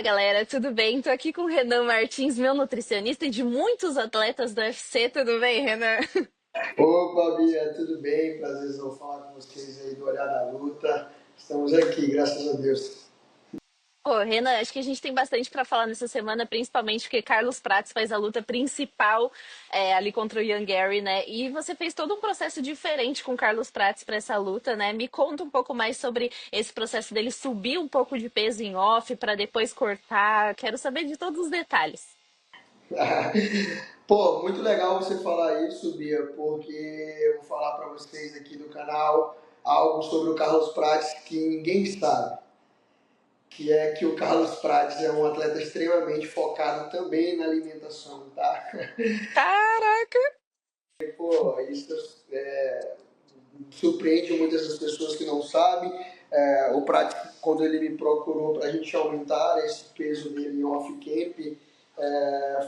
Fala galera, tudo bem? Tô aqui com o Renan Martins, meu nutricionista e de muitos atletas do UFC, tudo bem, Renan? Opa, Bia, tudo bem? Prazerzão falar com vocês aí do Olhar da Luta. Estamos aqui, graças a Deus. Ô, Renan, acho que a gente tem bastante pra falar nessa semana, principalmente porque Carlos Prates faz a luta principal ali contra o Ian Gary, né? E você fez todo um processo diferente com Carlos Prates para essa luta, né? Me conta um pouco mais sobre esse processo dele subir um pouco de peso em off para depois cortar. Quero saber de todos os detalhes. Pô, muito legal você falar isso, Bia, porque eu vou falar para vocês aqui do canal algo sobre o Carlos Prates que ninguém sabe, que é que o Carlos Prates é um atleta extremamente focado também na alimentação, tá? Caraca! Pô, isso surpreende muitas das pessoas que não sabem. O Prates, quando ele me procurou para a gente aumentar esse peso dele em off-camp,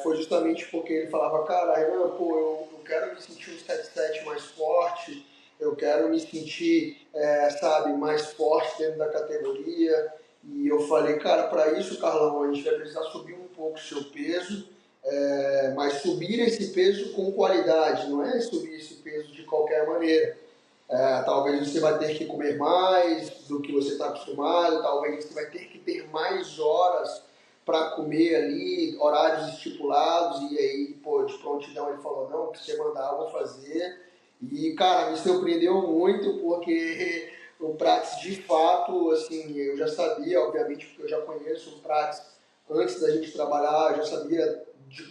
foi justamente porque ele falava, cara, Renan, pô, eu quero me sentir um 77 mais forte, eu quero me sentir, sabe, mais forte dentro da categoria. E eu falei, cara, para isso, Carlão, a gente vai precisar subir um pouco o seu peso, mas subir esse peso com qualidade, não é subir esse peso de qualquer maneira. Talvez você vai ter que comer mais do que você está acostumado, talvez você vai ter que ter mais horas para comer ali, horários estipulados, e aí, pô, de prontidão ele falou, não, o que você mandar eu vou fazer. E, cara, me surpreendeu muito, porque o Prates, de fato, assim, eu já sabia, obviamente, porque eu já conheço o Prates antes da gente trabalhar, eu já sabia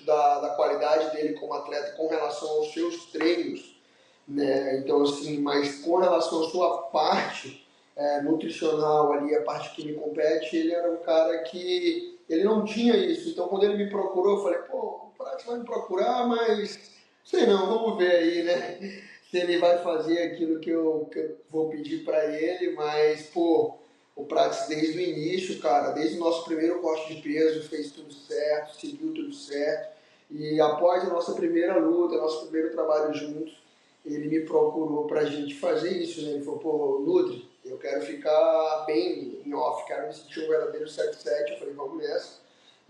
da qualidade dele como atleta com relação aos seus treinos, né? Então, assim, mas com relação à sua parte nutricional ali, a parte que me compete, ele era um cara que ele não tinha isso. Então, quando ele me procurou, eu falei, pô, o Prates vai me procurar, mas sei não, vamos ver aí, né? Se ele vai fazer aquilo que eu vou pedir para ele, mas, pô, o Prates desde o início, cara, desde o nosso primeiro corte de peso, fez tudo certo, seguiu tudo certo. E após a nossa primeira luta, nosso primeiro trabalho juntos, ele me procurou pra gente fazer isso, né? Ele falou, pô, Nutri, eu quero ficar bem em off, quero me sentir um verdadeiro 7-7. Eu falei, vamos nessa.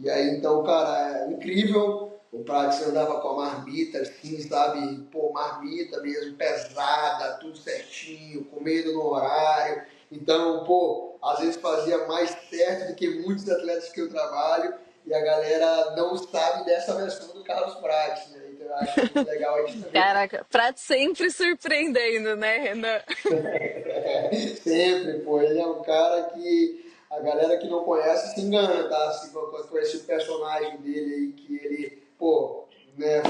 E aí, então, cara, é incrível. O Prates andava com a marmita, assim, sabe? Pô, marmita mesmo, pesada, tudo certinho, comendo no horário. Então, pô, às vezes fazia mais certo do que muitos atletas que eu trabalho. E a galera não sabe dessa versão do Carlos Prates, né? Então, eu acho muito legal a gente também. Caraca, Prates sempre surpreendendo, né, Renan? Sempre, pô. Ele é um cara que a galera que não conhece se engana, tá? Assim, com esse personagem dele aí, que ele, pô, né,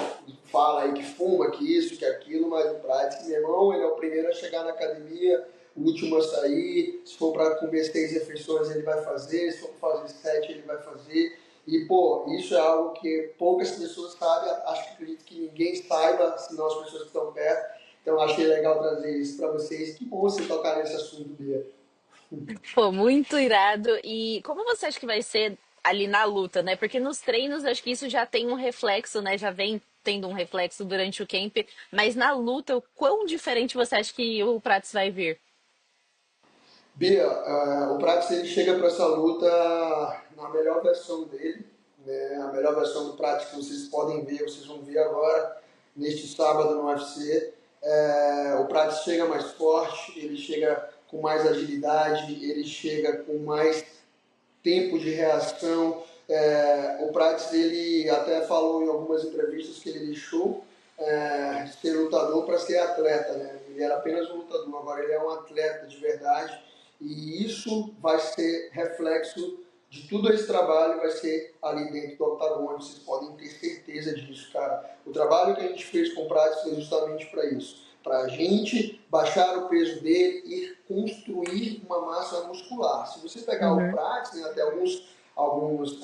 fala aí que fuma, que isso, que aquilo, mas o Prates, meu irmão, ele é o primeiro a chegar na academia, o último a sair. Se for para comer 6 refeições, ele vai fazer. Se for para fazer 7, ele vai fazer. E, pô, isso é algo que poucas pessoas sabem, acho que acredito que ninguém saiba, senão as pessoas que estão perto. Então, achei legal trazer isso para vocês. Que bom você tocar nesse assunto, Bia. Pô, muito irado. E como você acha que vai ser ali na luta, né? Porque nos treinos acho que isso já tem um reflexo, né? Já vem tendo um reflexo durante o camp. Mas na luta, o quão diferente você acha que o Prates vai vir? Bia, o Prates ele chega para essa luta na melhor versão dele, né? A melhor versão do Prates que vocês podem ver, vocês vão ver agora, neste sábado no UFC. O Prates chega mais forte, ele chega com mais agilidade, ele chega com mais tempo de reação. O Prates ele até falou em algumas entrevistas que ele deixou de ser lutador para ser atleta, né? Ele era apenas um lutador, agora ele é um atleta de verdade, e isso vai ser reflexo de todo esse trabalho, vai ser ali dentro do octagon. Vocês podem ter certeza disso, cara. O trabalho que a gente fez com o Prates foi justamente para isso, para a gente baixar o peso dele e construir uma massa muscular. Se você pegar o Uhum. Prates, né, até alguns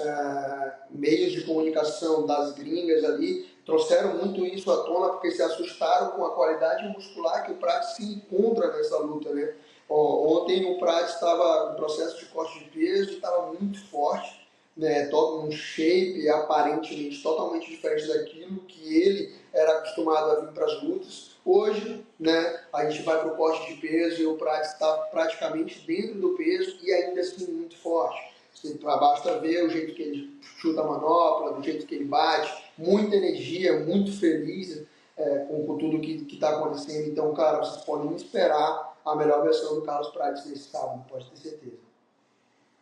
meios de comunicação das gringas ali trouxeram muito isso à tona porque se assustaram com a qualidade muscular que o Prates se encontra nessa luta, né? Ontem o Prates estava no processo de corte de peso e estava muito forte, né? Todo um shape aparentemente totalmente diferente daquilo que ele era acostumado a vir para as lutas. Hoje, né, a gente vai para o corte de peso e o Prates está praticamente dentro do peso e ainda assim muito forte. Basta ver o jeito que ele chuta a manopla, do jeito que ele bate, muita energia, muito feliz com tudo que está acontecendo. Então, cara, vocês podem esperar a melhor versão do Carlos Prates nesse sábado, pode ter certeza.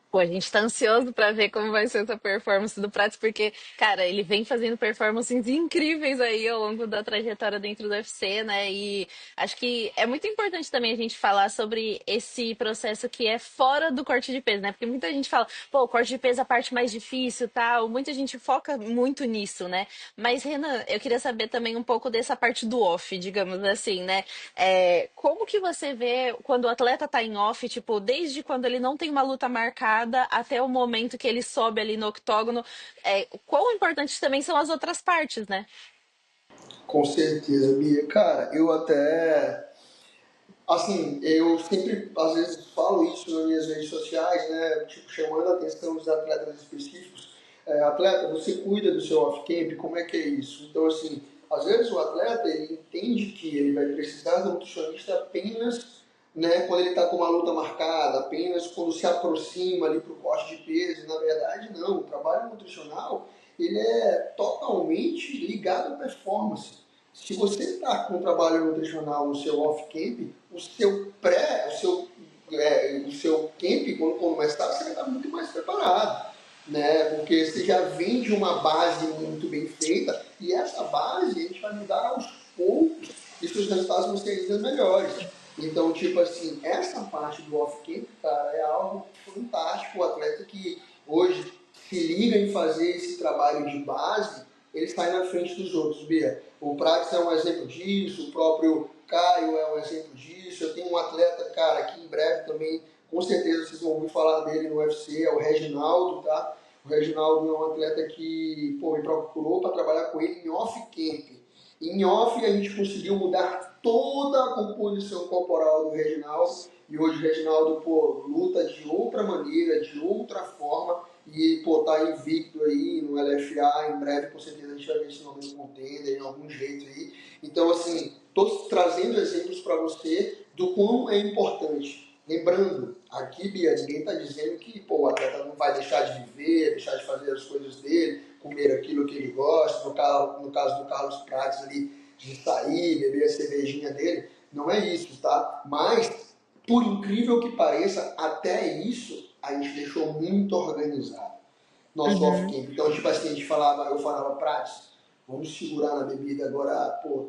Pô, a gente tá ansioso pra ver como vai ser essa performance do Prats, porque, cara, ele vem fazendo performances incríveis aí ao longo da trajetória dentro do UFC, né? E acho que é muito importante também a gente falar sobre esse processo que é fora do corte de peso, né? Porque muita gente fala, pô, o corte de peso é a parte mais difícil, tal. Muita gente foca muito nisso, né? Mas, Renan, eu queria saber também um pouco dessa parte do off, digamos assim, né? Como que você vê quando o atleta tá em off, tipo, desde quando ele não tem uma luta marcada até o momento que ele sobe ali no octógono, quão importantes também são as outras partes, né? Com certeza, Bia. Cara, eu até. Assim, eu sempre, às vezes, falo isso nas minhas redes sociais, né? Tipo, chamando a atenção dos atletas específicos. Atleta, você cuida do seu off-camp, como é que é isso? Então, assim, às vezes o atleta, ele entende que ele vai precisar do nutricionista apenas, né, quando ele está com uma luta marcada, apenas quando se aproxima ali para o corte de peso. E, na verdade, não. O trabalho nutricional, ele é totalmente ligado à performance. Se você está com um trabalho nutricional no seu off-camp, o seu camp, quando começar, você vai estar muito mais preparado, né? Porque você já vem de uma base muito bem feita e essa base a gente vai mudar aos poucos e seus resultados vão ser ainda melhores. Então, tipo assim, essa parte do off-camp, cara, é algo fantástico. O atleta que hoje se liga em fazer esse trabalho de base, ele sai na frente dos outros, Bia. O Prates é um exemplo disso, o próprio Caio é um exemplo disso. Eu tenho um atleta, cara, que em breve também, com certeza vocês vão ouvir falar dele no UFC, é o Reginaldo, tá? O Reginaldo é um atleta que, pô, me procurou para trabalhar com ele em off-camp. Em off a gente conseguiu mudar toda a composição corporal do Reginaldo e hoje o Reginaldo, pô, luta de outra maneira, de outra forma e, pô, tá invicto aí no LFA, em breve com certeza a gente vai ver esse nome no contender, em algum jeito aí. Então, assim, tô trazendo exemplos para você do quão é importante. Lembrando, aqui, Bia, ninguém está dizendo que, pô, o atleta não vai deixar de viver, deixar de fazer as coisas dele, comer aquilo que ele gosta, no caso do Carlos Prates ali, de sair, beber a cervejinha dele, não é isso, tá? Mas, por incrível que pareça, até isso a gente deixou muito organizado. Nosso Uhum. off-camp. Então, tipo assim, eu falava, Prates, vamos segurar na bebida agora, pô,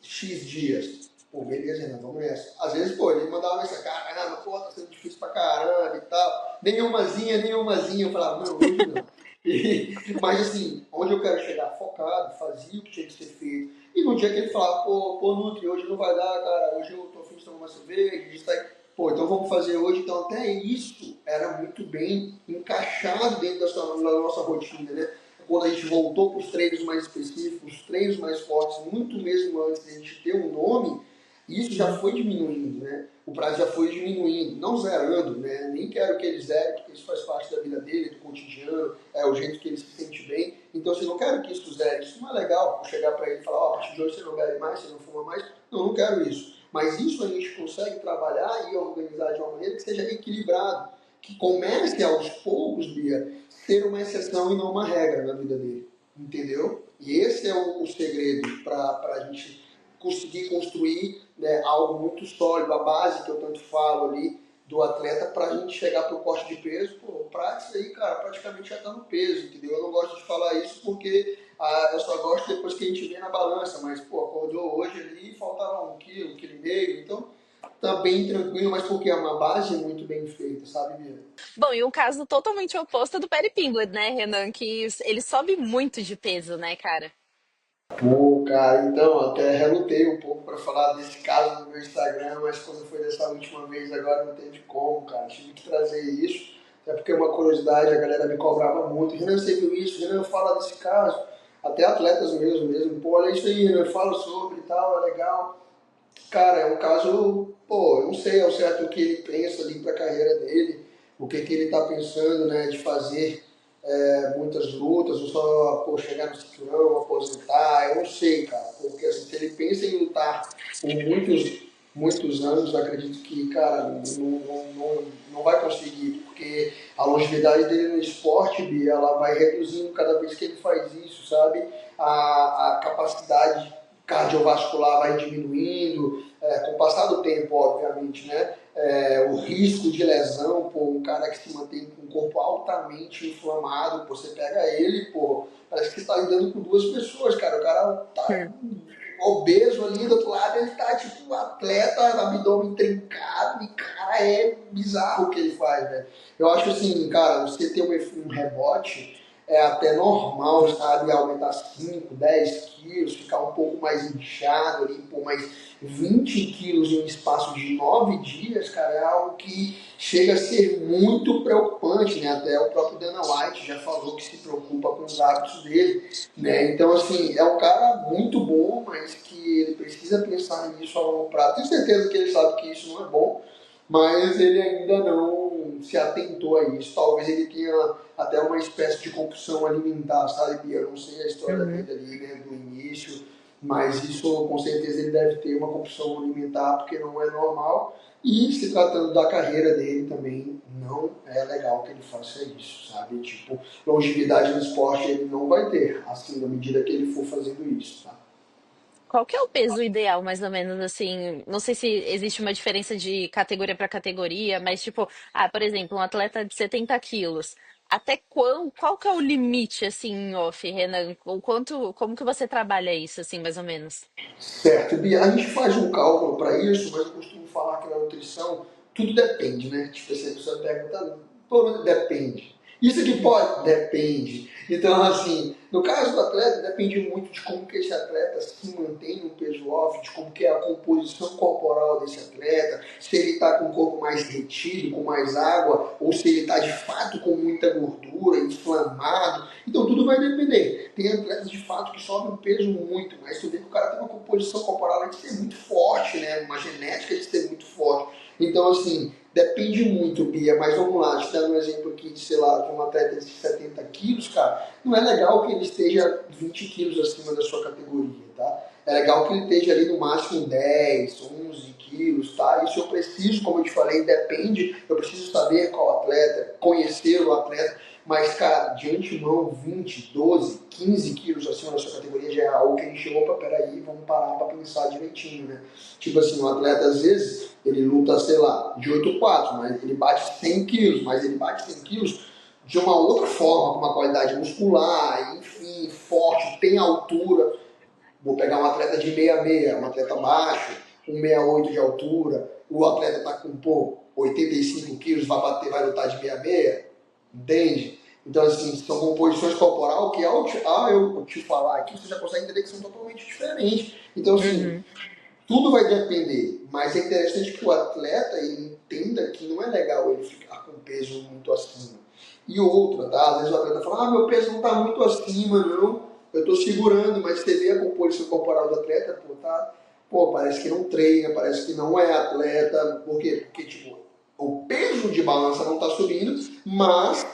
X dias. Pô, beleza, Renan, vamos nessa. Às vezes, pô, ele mandava essa, caramba, pô, tá sendo difícil pra caramba e tal. Nenhumazinha, nenhumazinha. Eu falava, não, hoje não. Mas assim, onde eu quero chegar? Focado, fazia o que tinha que ser feito. E no dia que ele falava, pô, Nutri, hoje não vai dar, cara, hoje eu tô afim de tomar uma cerveja, de sair. Pô, então vamos fazer hoje. Então até isso era muito bem encaixado dentro da nossa rotina, né? Quando a gente voltou para os treinos mais específicos, os treinos mais fortes, muito mesmo antes de a gente ter um nome, isso já foi diminuindo, né? O prazo já foi diminuindo, não zerando, né? Nem quero que ele zere, porque isso faz parte da vida dele, do cotidiano, é o jeito que ele se sente bem. Então, assim, não quero que isso zere. Isso não é legal, chegar para ele e falar, ó, a partir de hoje você não bebe mais, você não fuma mais. Não, não quero isso. Mas isso a gente consegue trabalhar e organizar de uma maneira que seja equilibrado, que comece aos poucos, Bia, ser uma exceção e não uma regra na vida dele, entendeu? E esse é o segredo para a gente conseguir construir, né, algo muito sólido, a base que eu tanto falo ali do atleta para a gente chegar para o corte de peso. Pô, o Prates aí, cara, praticamente já está no peso, entendeu? Eu não gosto de falar isso porque eu só gosto depois que a gente vê na balança, mas, pô, acordou hoje ali e faltava 1 quilo, 1,5 quilo, então tá bem tranquilo, mas porque é uma base muito bem feita, sabe, Bia? Bom, e um caso totalmente oposto é do Perry Pinglet, né, Renan? Que ele sobe muito de peso, né, cara? Pô, cara, então, até relutei um pouco para falar desse caso no meu Instagram, mas quando foi dessa última vez agora não teve como, cara. Tive que trazer isso, até porque é uma curiosidade, a galera me cobrava muito. Renan, você viu isso? Renan, fala desse caso. Até atletas mesmo. Pô, olha isso aí, Renan, fala sobre e tal, é legal. Cara, é um caso, pô, eu não sei ao certo o que ele pensa ali para a carreira dele, o que ele está pensando, né, de fazer muitas lutas, ou só, pô, chegar no cinturão, aposentar, eu não sei, cara, porque assim, se ele pensa em lutar por muitos, muitos anos, acredito que, cara, não vai conseguir, porque a longevidade dele no esporte, Bia, ela vai reduzindo cada vez que ele faz isso, sabe? A capacidade cardiovascular vai diminuindo, com o passar do tempo, obviamente, né? O risco de lesão, pô, um cara que se mantém com o corpo altamente inflamado, pô, você pega ele, pô, parece que você tá lidando com duas pessoas, cara. O cara tá Hum. obeso ali do outro lado, ele tá tipo um atleta, abdômen trincado, e cara, é bizarro o que ele faz, né? Eu acho assim, cara, você ter um rebote é até normal, sabe? Aumentar 5 10 quilos, ficar um pouco mais inchado ali, pô, mais 20 quilos em um espaço de 9 dias, cara, é algo que chega a ser muito preocupante, né? Até o próprio Dana White já falou que se preocupa com os hábitos dele, né? Então, assim, é um cara muito bom, mas que ele precisa pensar nisso a longo prazo. Tenho certeza que ele sabe que isso não é bom, mas ele ainda não se atentou a isso. Talvez ele tenha até uma espécie de compulsão alimentar, sabe, Bia? Eu não sei a história Uhum. dele ali, né, do início, mas isso com certeza ele deve ter uma compulsão alimentar, porque não é normal. E se tratando da carreira dele também, não é legal que ele faça isso, sabe? Tipo, longevidade no esporte ele não vai ter, assim, na medida que ele for fazendo isso, tá? Qual que é o peso ideal, mais ou menos, assim? Não sei se existe uma diferença de categoria para categoria, mas tipo, por exemplo, um atleta de 70 quilos. Até qual que é o limite, assim, em off, Renan? O quanto, como que você trabalha isso, assim, mais ou menos? Certo, Bia, a gente faz um cálculo para isso, mas eu costumo falar que na nutrição tudo depende, né? Tipo, se a pessoa pergunta, por depende. Isso que pode? Depende. Então, assim, no caso do atleta, depende muito de como que esse atleta se mantém no peso off, de como que é a composição corporal desse atleta, se ele está com o corpo mais retido, com mais água, ou se ele está de fato com muita gordura, inflamado. Então, tudo vai depender. Tem atletas de fato que sobem o peso muito, mas tu vê que o cara tem uma composição corporal de ser muito forte, né? Uma genética de ser muito forte. Então, assim, depende muito, Bia, mas vamos lá, te dando um exemplo aqui de, sei lá, de um atleta de 70 quilos, cara, não é legal que ele esteja 20 quilos acima da sua categoria, tá? É legal que ele esteja ali no máximo 10, 11 quilos, tá? Isso eu preciso, como eu te falei, depende, eu preciso saber qual atleta, conhecer o atleta, mas, cara, de antemão, 20, 12, 15 quilos acima da sua categoria já é algo que a gente chegou para, peraí, vamos parar para pensar direitinho, né? Tipo assim, um atleta, às vezes, ele luta, sei lá, de 8,4, mas ele bate 100 quilos, mas ele bate 100 quilos de uma outra forma, com uma qualidade muscular, enfim, forte, tem altura. Vou pegar um atleta de 66, um atleta baixo, 1,68 de altura, o atleta está com, pô, 85 quilos, vai bater, vai lutar de 66, entende? Então, assim, são composições corporal que ao eu te falar aqui, você já consegue entender que são totalmente diferentes. Então, assim, Uhum. tudo vai depender, mas é interessante que o atleta ele entenda que não é legal ele ficar com peso muito acima. E outra, tá? Às vezes o atleta fala, meu peso não está muito acima, não, eu estou segurando, mas você vê a composição corporal do atleta, pô, tá, pô, parece que não treina, parece que não é atleta, por quê? Porque, tipo, o peso de balança não está subindo, mas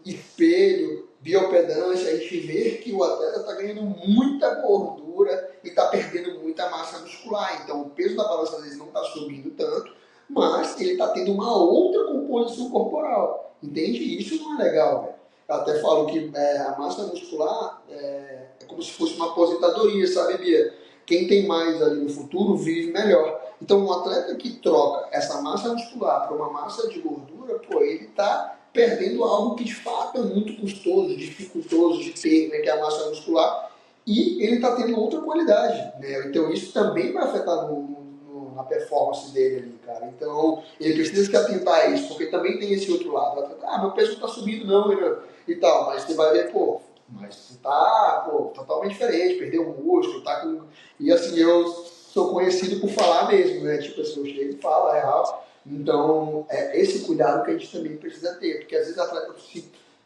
espelho, biopedância, a gente vê que o atleta está ganhando muita gordura e está perdendo muita massa muscular. Então o peso da balança às vezes não está subindo tanto, mas ele está tendo uma outra composição corporal. Entende? Isso não é legal, velho. Eu até falo que a massa muscular é como se fosse uma aposentadoria, sabe, Bia? Quem tem mais ali no futuro vive melhor. Então, um atleta que troca essa massa muscular para uma massa de gordura, pô, ele está perdendo algo que de fato é muito custoso, dificultoso de ter, né, que é a massa muscular, e ele está tendo outra qualidade, né? Então isso também vai afetar na performance dele ali, cara. Então ele precisa se atentar a isso, porque também tem esse outro lado. Meu peso não está subindo não, Renan, e tal, mas você vai ver, pô, mas você tá, pô, totalmente diferente, perdeu o músculo, tá com... E assim, eu sou conhecido por falar mesmo, né? Tipo assim, eu chego e falo, é real. Então, é esse cuidado que a gente também precisa ter, porque às vezes o atleta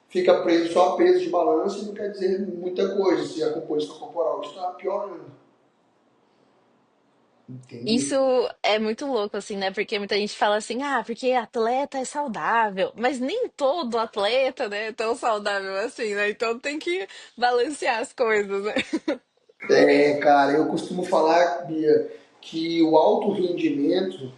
fica preso só a peso de balanço e não quer dizer muita coisa, se a composição corporal está piorando. Isso Entende? é muito louco, assim, né? Porque muita gente fala assim, porque atleta é saudável, mas nem todo atleta, né, é tão saudável assim, né? Então tem que balancear as coisas, né? Cara, eu costumo falar, Bia, que o alto rendimento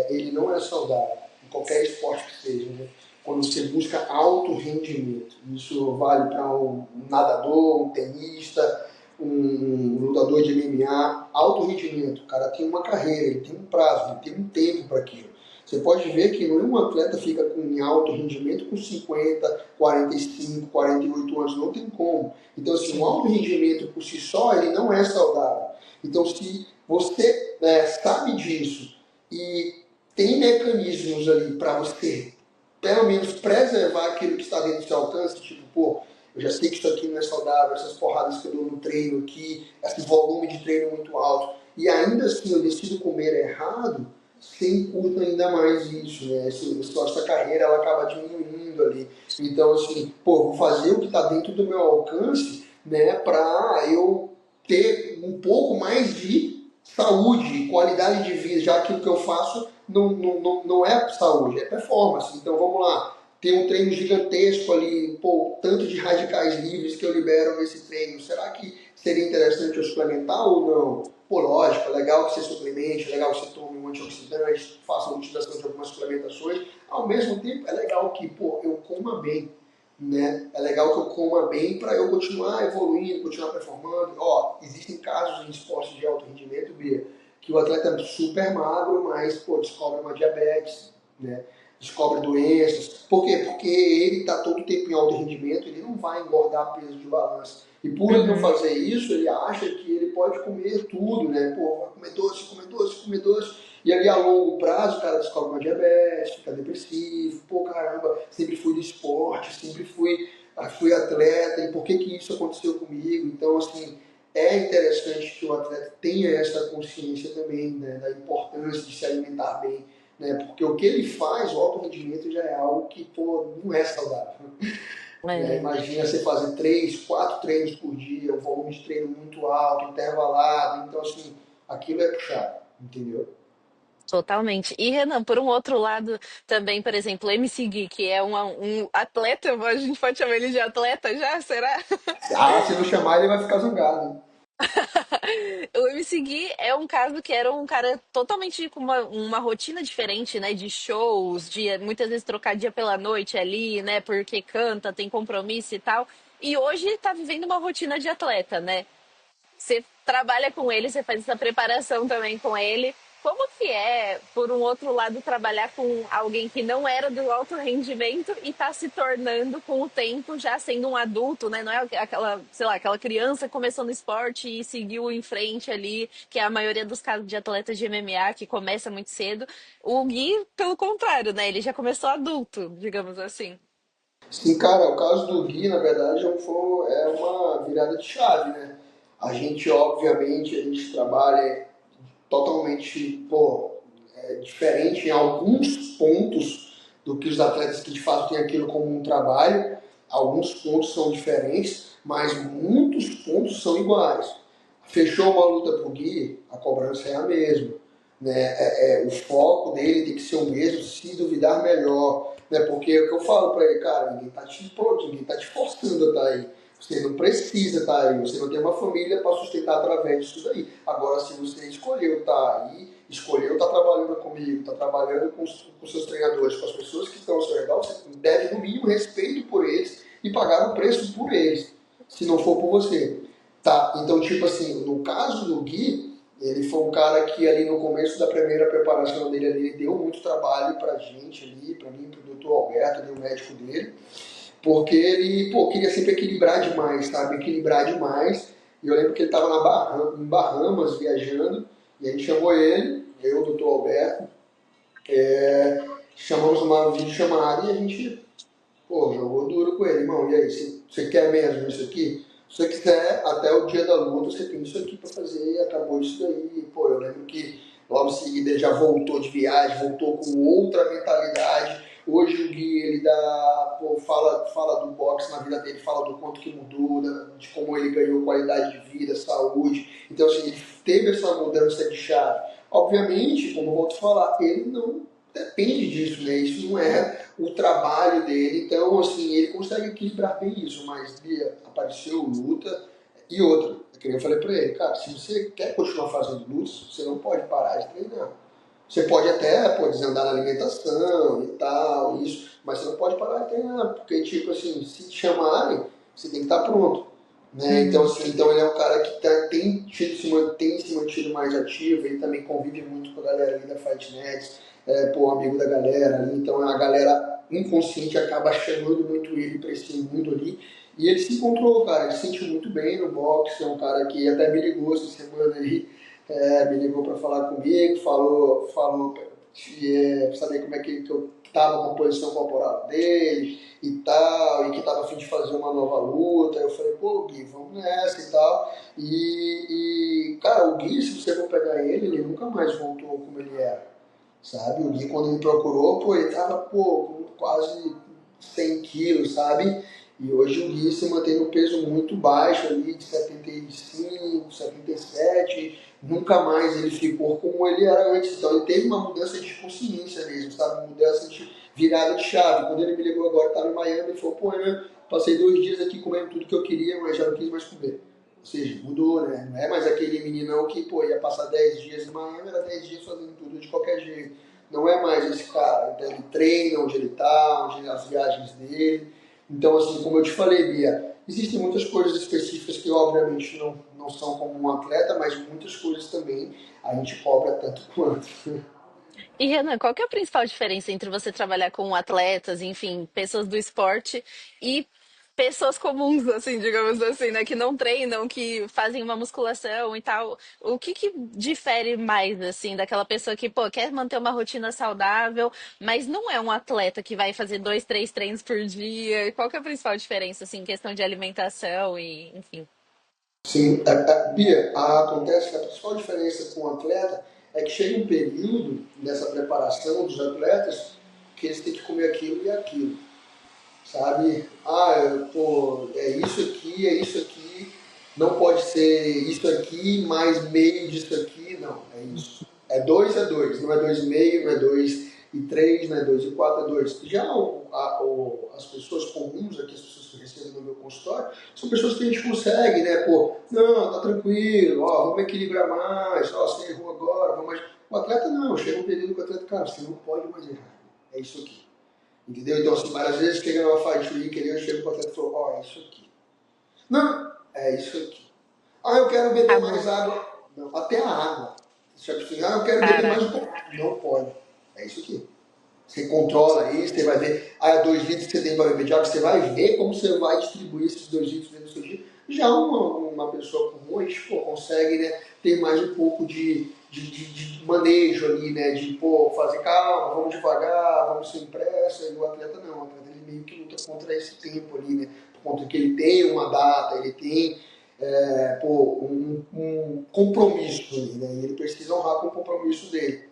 ele não é saudável, em qualquer esporte que seja, né? Quando você busca alto rendimento. Isso vale para um nadador, um tenista, um lutador de MMA. Alto rendimento, o cara tem uma carreira, ele tem um prazo, ele tem um tempo para aquilo. Você pode ver que nenhum atleta fica em alto rendimento com 50, 45, 48 anos, não tem como. Então, assim, um alto rendimento por si só, ele não é saudável. Então, se você sabe disso e tem mecanismos ali para você, pelo menos, preservar aquilo que está dentro do seu alcance, tipo, pô, eu já sei que isso aqui não é saudável, essas porradas que eu dou no treino aqui, esse volume de treino muito alto, e ainda assim eu decido comer errado, você encurta ainda mais isso, né? Essa carreira ela acaba diminuindo ali. Então, assim, pô, vou fazer o que está dentro do meu alcance, né, para eu ter um pouco mais de saúde, qualidade de vida, já que o que eu faço não é saúde, é performance. Então vamos lá, tem um treino gigantesco ali, pô, tanto de radicais livres que eu libero nesse treino, será que seria interessante eu suplementar ou não? Pô, lógico, é legal que você suplemente, é legal que você tome um antioxidante, faça a utilização de algumas suplementações, ao mesmo tempo é legal que, pô, eu coma bem, né? É legal que eu coma bem para eu continuar evoluindo, continuar performando. Ó, existem casos em esportes de alto rendimento, Bia, que o atleta é super magro, mas pô, descobre uma diabetes, né? Descobre doenças. Por quê? Porque ele está todo o tempo em alto rendimento, ele não vai engordar peso de balança. E por ele não Uhum. fazer isso, ele acha que ele pode comer tudo, né? Pô, vai comer doce, comer doce, comer doce. E ali a longo prazo o cara descobre uma diabetes, fica depressivo, pô, caramba, sempre fui do esporte, sempre fui atleta, e por que que isso aconteceu comigo? Então, assim, é interessante que o atleta tenha essa consciência também, né, da importância de se alimentar bem, né, porque o que ele faz, o alto rendimento, já é algo que, pô, não é saudável. Né? É, Imagina você fazer 3, 4 treinos por dia, um volume de treino muito alto, intervalado, então, assim, aquilo é puxado, entendeu? totalmente. E Renan, por um outro lado, também, por exemplo, o MC Gui, que é um atleta, a gente pode chamar ele de atleta já? Será? Ah, se não chamar, ele vai ficar zangado. O MC Gui é um caso que era um cara totalmente com uma rotina diferente, né? De shows, de muitas vezes trocar dia pela noite ali, né? Porque canta, tem compromisso e tal. E hoje tá vivendo uma rotina de atleta, né? Você trabalha com ele, você faz essa preparação também com ele. Como que é, por um outro lado, trabalhar com alguém que não era do alto rendimento e está se tornando com o tempo já sendo um adulto, né? Não é aquela, sei lá, aquela criança que começou no esporte e seguiu em frente ali, que é a maioria dos casos de atletas de MMA que começa muito cedo. O Gui, pelo contrário, né? Ele já começou adulto, digamos assim. Sim, cara, o caso do Gui, na verdade, é uma virada de chave, né? A gente, obviamente, a gente trabalha totalmente, pô, diferente em alguns pontos do que os atletas que de fato têm aquilo como um trabalho. Alguns pontos são diferentes, mas muitos pontos são iguais. Fechou uma luta pro Gui, a cobrança é a mesma. Né? O foco dele tem que ser o mesmo, se duvidar melhor. Né? Porque é o que eu falo para ele, cara, ninguém tá te forçando a estar aí. Você não precisa estar aí, você não tem uma família para sustentar através disso daí. Agora, se você escolheu estar aí, escolheu estar trabalhando comigo, estar trabalhando com seus treinadores, com as pessoas que estão ao seu redor, você deve, no mínimo, respeito por eles e pagar o preço por eles, se não for por você. Tá? Então, tipo assim, no caso do Gui, ele foi um cara que ali no começo da primeira preparação dele ali, ele deu muito trabalho pra gente ali, pra mim, pro doutor Alberto, ali, o médico dele, porque ele, pô, queria sempre equilibrar demais, sabe? Equilibrar demais. E eu lembro que ele estava em Bahamas viajando, e a gente chamou ele, eu, o doutor Alberto, chamamos uma videochamada e a gente, pô, jogou duro com ele, irmão. E aí, você quer mesmo isso aqui? Se você quiser, até o dia da luta, você tem isso aqui para fazer, e acabou isso daí. Pô, eu lembro que logo em seguida ele já voltou de viagem, voltou com outra mentalidade. Hoje o Gui, ele dá, pô, fala do boxe na vida dele, fala do quanto que mudou, de como ele ganhou qualidade de vida, saúde. Então, assim, ele teve essa mudança de chave. Obviamente, como eu volto a falar, ele não depende disso, né? Isso não é o trabalho dele. Então, assim, ele consegue equilibrar bem isso, mas Bia, apareceu luta e outra. É que nem eu falei pra ele, cara, se você quer continuar fazendo lutas, você não pode parar de treinar. Você pode até, pô, desandar na alimentação e tal, isso, mas você não pode parar de treinar, porque, tipo assim, se te chamarem, você tem que estar pronto. Né? Então, Uhum. assim, então ele é um cara que tem se mantido mais ativo, ele também convive muito com a galera ali da Fightnet, pô, amigo da galera ali, então a galera inconsciente acaba chamando muito ele para esse mundo ali. E ele se encontrou, cara, ele se sentiu muito bem no boxe, é um cara que até me ligou essa semana aí, me ligou para falar comigo, falou para saber como é que eu estava com a posição corporal dele e tal, e que estava a fim de fazer uma nova luta. Eu falei, pô, Gui, vamos nessa e tal. Cara, o Gui, se você for pegar ele nunca mais voltou como ele era, sabe? O Gui, quando me procurou, pô, ele tava, pô, com quase 100 quilos, sabe? E hoje o Gui se mantém no peso muito baixo ali, de 75, 77. Nunca mais ele ficou como ele era antes. Então ele teve uma mudança de consciência mesmo, sabe? Uma mudança de virada de chave. Quando ele me ligou agora, estava em Miami, ele falou, pô, Renan, passei 2 dias aqui comendo tudo que eu queria, mas já não quis mais comer. Ou seja, mudou, né? Não é mais aquele meninão que, pô, ia passar 10 dias em Miami, era 10 dias fazendo tudo de qualquer jeito. Não é mais esse cara. Então ele treina onde ele tá, onde as viagens dele. Então, assim, como eu te falei, Bia, existem muitas coisas específicas que, obviamente, não são como um atleta, mas muitas coisas também a gente cobra tanto quanto. E Renan, qual que é a principal diferença entre você trabalhar com atletas, enfim, pessoas do esporte e pessoas comuns, assim, digamos assim, né, que não treinam, que fazem uma musculação e tal? O que que difere mais, assim, daquela pessoa que, pô, quer manter uma rotina saudável, mas não é um atleta que vai fazer 2, 3 treinos por dia? Qual que é a principal diferença, assim, em questão de alimentação e, enfim? Sim, Bia, acontece que a principal diferença com o atleta é que chega um período nessa preparação dos atletas que eles têm que comer aquilo e aquilo, sabe? Pô, é isso aqui, não pode ser isso aqui mais meio disso aqui, não, é isso. É dois, não é 2,5, não é 2,3, não é 2,4, é dois. Já as pessoas comuns aqui, as pessoas que recebem no meu consultório, são pessoas que a gente consegue, né? Pô, não, tá tranquilo, ó, vamos equilibrar mais, ó, você errou agora, vamos mais. O atleta não, chega um período que o atleta, cara, você não pode mais errar, é isso aqui. Entendeu? Então, assim, várias vezes chega numa fight week ali, eu chego pro atleta e falo, ó, é isso aqui. Não, é isso aqui. Eu quero beber mais Acabou. água. Não, até a água. Tipo assim, eu quero beber mais um Caraca. pouco. Não pode. É isso aqui. Você controla isso, você vai ver. 2 litros que você tem para beber de água, você vai ver como você vai distribuir esses 2 litros dentro do seu dia. Já uma pessoa comum, a gente pô, consegue né, ter mais um pouco de manejo ali, né? De pô, fazer calma, vamos devagar, vamos sem pressa. E o atleta não, o atleta ele meio que luta contra esse tempo ali, né? Por conta que ele tem uma data, ele tem um compromisso ali, né? E ele precisa honrar com o compromisso dele.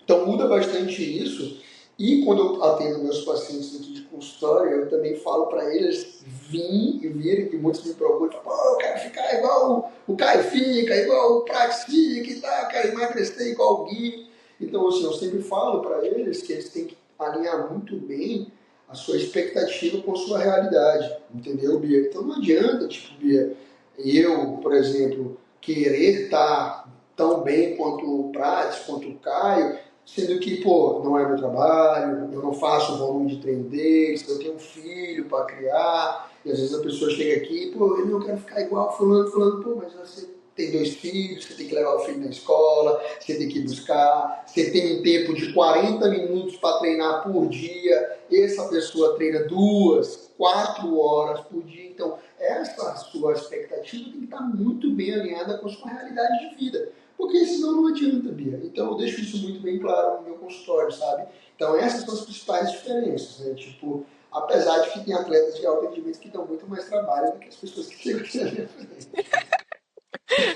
Então muda bastante isso. E quando eu atendo meus pacientes dentro de consultório, eu também falo para eles virem, que muitos me procuram, falam, pô, eu quero ficar igual o Caio fica, igual o Prax fica e tal, quero emagrecer igual o Gui. Então, assim, eu sempre falo para eles que eles têm que alinhar muito bem a sua expectativa com a sua realidade, entendeu, Bia? Então não adianta, tipo, Bia, eu, por exemplo, querer estar tão bem quanto o Prates, quanto o Caio, sendo que, pô, não é meu trabalho, eu não faço o volume de treino deles, eu tenho um filho para criar, e às vezes a pessoa chega aqui, pô, eu não quero ficar igual fulano, pô, mas você tem 2 filhos, você tem que levar o filho na escola, você tem que ir buscar, você tem um tempo de 40 minutos para treinar por dia, essa pessoa treina 2, 4 horas por dia, então essa sua expectativa tem que estar muito bem alinhada com a sua realidade de vida. Porque senão não adianta, Bia. Então eu deixo isso muito bem claro no meu consultório, sabe? Então essas são as principais diferenças, né? Tipo, apesar de que tem atletas de alto rendimento que dão muito mais trabalho do que as pessoas que chegam aqui na minha frente.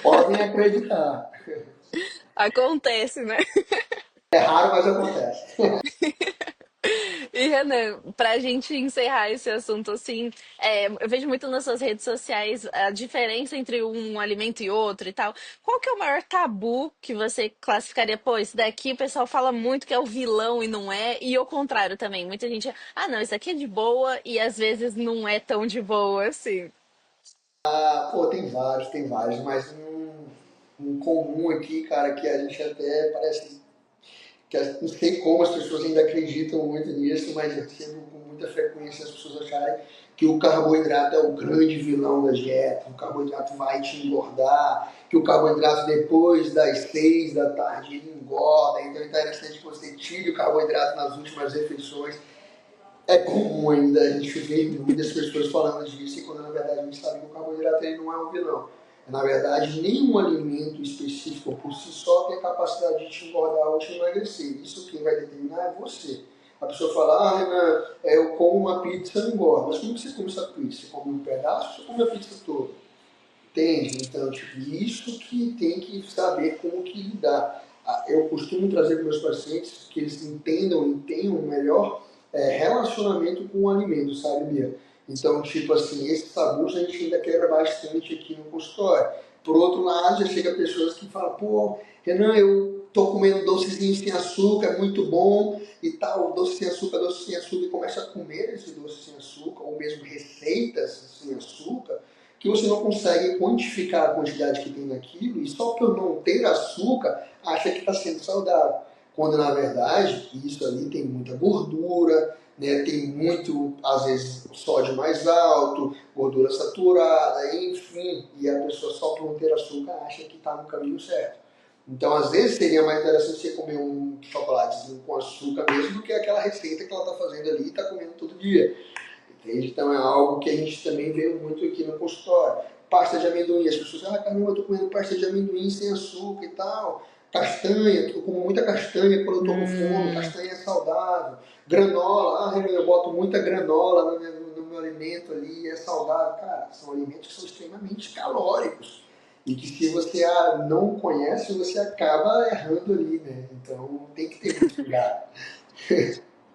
Podem acreditar. Acontece, né? É raro, mas acontece. E Renan, pra gente encerrar esse assunto assim, eu vejo muito nas suas redes sociais a diferença entre um alimento e outro e tal. Qual que é o maior tabu que você classificaria? Pô, esse daqui o pessoal fala muito que é o vilão e não é, e o contrário também. Muita gente, não, isso aqui é de boa e às vezes não é tão de boa assim. Ah, pô, tem vários, mas um comum aqui, cara, que a gente até parece não sei como as pessoas ainda acreditam muito nisso, mas eu recebo com muita frequência as pessoas acharem que o carboidrato é o grande vilão da dieta, o carboidrato vai te engordar, que o carboidrato depois das 6 da tarde ele engorda, então é interessante que você tire o carboidrato nas últimas refeições. É comum ainda a gente ver muitas pessoas falando disso, e quando na verdade a gente sabe que o carboidrato ele não é um vilão. Na verdade, nenhum alimento específico por si só tem a capacidade de te engordar ou te emagrecer. Isso quem vai determinar é você. A pessoa fala, ah, Renan, eu como uma pizza e engordo. Mas como você come essa pizza? Você come um pedaço ou você come a pizza toda? Entende? Então, tipo, isso que tem que saber como que lidar. Eu costumo trazer para meus pacientes que eles entendam e tenham um melhor relacionamento com o alimento, sabe, Bia? Então, tipo assim, esse tabu a gente ainda quebra bastante aqui no consultório. Por outro lado, já chega pessoas que falam, pô, Renan, eu tô comendo docezinho sem açúcar, é muito bom e tal, doce sem açúcar, e começa a comer esse doce sem açúcar, ou mesmo receitas sem açúcar, que você não consegue quantificar a quantidade que tem naquilo e só por não ter açúcar acha que está sendo saudável. Quando na verdade isso ali tem muita gordura, né, tem muito, às vezes, sódio mais alto, gordura saturada, enfim, e a pessoa só por não ter açúcar acha que está no caminho certo. Então, às vezes, seria mais interessante você comer um chocolatezinho com açúcar mesmo do que aquela receita que ela está fazendo ali e está comendo todo dia. Entende? Então é algo que a gente também vê muito aqui no consultório. Pasta de amendoim, as pessoas dizem, ah, caramba, eu tô comendo pasta de amendoim sem açúcar e tal. Castanha, eu como muita castanha quando eu tô com fome, Hum, castanha é saudável. Granola, ah, eu boto muita granola no meu alimento ali, é saudável. Cara, são alimentos que são extremamente calóricos. E que se você não conhece, você acaba errando ali, né? Então tem que ter muito cuidado.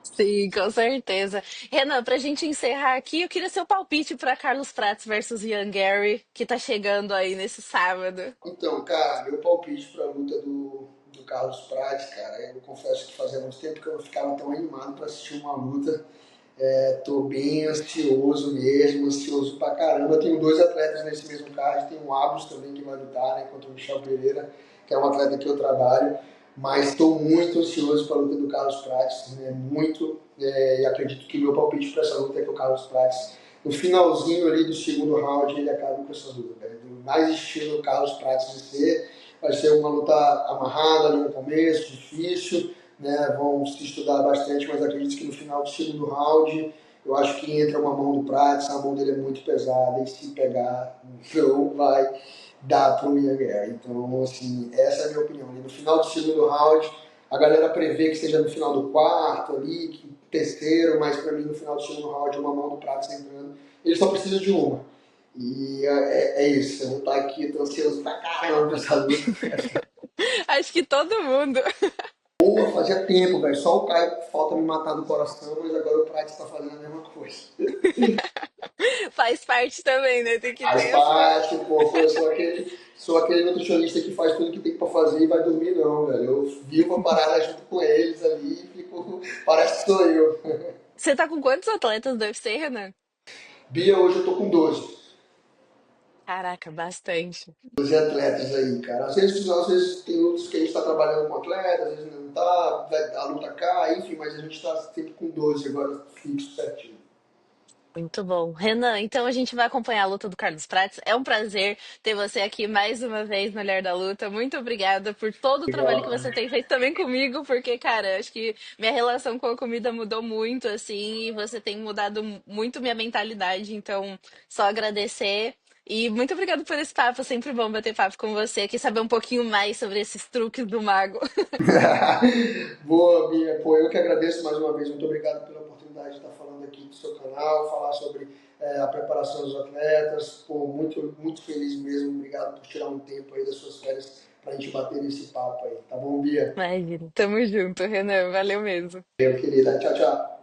sim, com certeza. Renan, pra gente encerrar aqui, eu queria seu palpite para Carlos Prates versus Ian Gary, que tá chegando aí nesse sábado. Então, cara, meu palpite para a luta do Carlos Prates, cara, eu confesso que fazia muito tempo que eu não ficava tão animado para assistir uma luta. Tô bem ansioso mesmo, ansioso pra caramba. Tenho dois atletas nesse mesmo card, tem o Abus também que vai lutar, né, contra o Michel Pereira, que é um atleta que eu trabalho. Mas estou muito ansioso para a luta do Carlos Prates, né, muito, e acredito que o meu palpite para essa luta é que o Carlos Prates, no finalzinho ali do segundo round, ele acaba com essa luta, né? Mais estilo Carlos Prates de ser, vai ser uma luta amarrada ali no começo, difícil, né? Vão se estudar bastante, mas acredito que no final do segundo round, eu acho que entra uma mão do Prates, a mão dele é muito pesada e se pegar, não vai dar para o Ian Gary. Então, assim, essa é a minha opinião. Ali no final do segundo round, a galera prevê que seja no final do quarto ali, terceiro, mas para mim no final do segundo round, uma mão do Prates entrando. Ele só precisa de uma. E é isso, eu vou estar aqui, tô ansioso pra caramba pra essa luta. Acho que todo mundo. Boa, fazia tempo, velho. Só o Caio que falta me matar do coração, mas agora o Prates tá fazendo a mesma coisa. Faz parte também, né? Tem que Faz ter a sua. parte, pô, eu sou aquele nutricionista que faz tudo que tem pra fazer e vai dormir não, velho. Eu vivo a parada junto com eles ali e fico, parece que sou eu. Você tá com quantos atletas do UFC, Renan? Bia, hoje eu tô com Caraca, bastante. 12 atletas aí, cara. Às vezes tem outros que a gente tá trabalhando com atletas, às vezes não tá, a luta cai, enfim, mas a gente tá sempre com 12 agora, fixo, certinho. Muito bom. Renan, então a gente vai acompanhar a luta do Carlos Prates. É um prazer ter você aqui mais uma vez no Olhar da Luta. Muito obrigada por todo o trabalho que Legal. você tem feito também comigo, porque, cara, acho que minha relação com a comida mudou muito, assim, e você tem mudado muito minha mentalidade. Então, só agradecer. E muito obrigada por esse papo. É sempre bom bater papo com você aqui, saber um pouquinho mais sobre esses truques do mago. Boa, Bia. Pô, eu que agradeço mais uma vez. Muito obrigado pela oportunidade de estar falando aqui do seu canal, falar sobre a preparação dos atletas. Pô, muito, muito feliz mesmo. Obrigado por tirar um tempo aí das suas férias para a gente bater esse papo aí. Tá bom, Bia? Imagina. Tamo junto, Renan. Valeu mesmo. Eu, querida. Tchau, tchau.